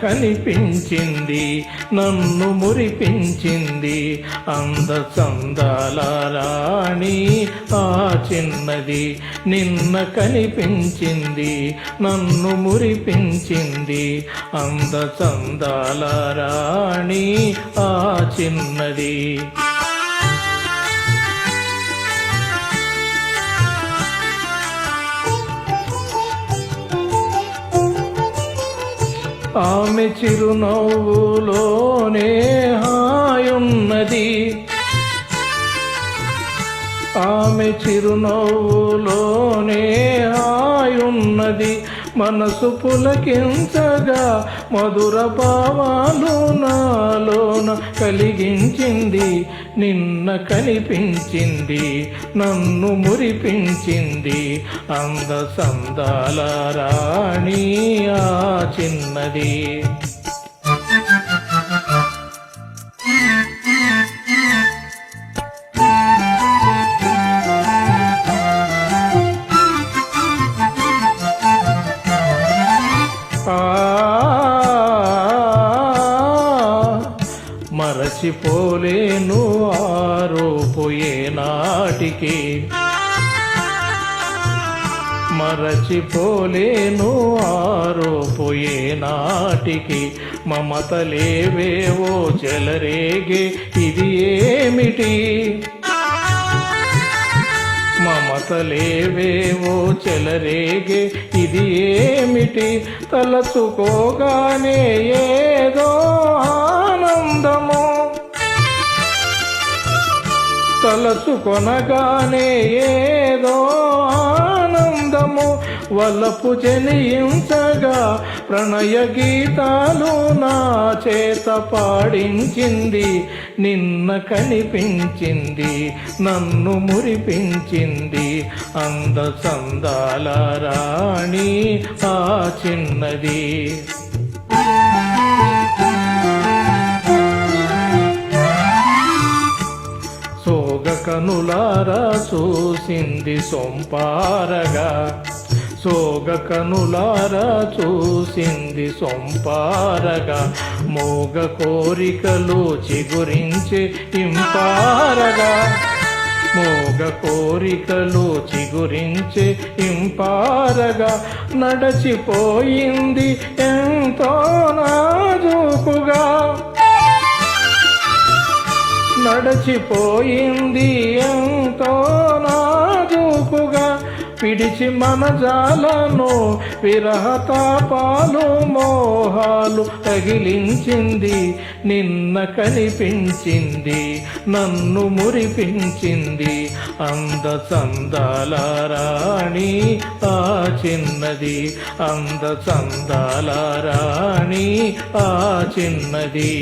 కనిపించింది నన్ను మురిపించింది అంద చందాల రాణి ఆ చిన్నది నిన్న కనిపించింది నన్ను మురిపించింది అంద చందాల రాణి ఆ చిన్నది. ఆమె చిరునవ్వులోనే హాయున్నది ఆమె చిరునవ్వులోనే హాయున్నది మనసు పులకించగా మధుర భావాలు నాలోన కలిగించింది నిన్న కనిపించింది నన్ను మురిపించింది అంద సందాల రాణి ఆ చిన్నది. మరచిపోలేను ఆరోపోయే నాటికి మరచిపోలేను ఆరోపోయే నాటికి మమతలేవేవో చెలరేగే ఇది ఏమిటి మమతలేవేవో చెలరేగే ఇది ఏమిటి తలచుకోగానే ఏదో ఆనందము తలచుకొనగానే ఏదో ఆనందము వలపు జనించగా ప్రణయ గీతాలు నా చేత పాడించింది నిన్న కనిపించింది నన్ను మురిపించింది అంద చందాల రాణి ఆ చిన్నది. సోగ కనులారా చూసింది సొంపారగా సోగ కనులారా చూసింది సొంపారగా మోగ కోరికలు చిగురించే ఇంపారగా మోగ కోరికలు చిగురించే ఇంపారగా నడచిపోయింది ఎంతో నాజూకుగా నడచిపోయింది ఎంతో నాజూకుగా పిడిచి మనజాలను విరహతాపాలు మోహాలు తగిలించింది నిన్న కనిపించింది నన్ను మురిపించింది అంద చందాల రాణి ఆ చిన్నది అంద చందాల రాణి ఆ చిన్నది.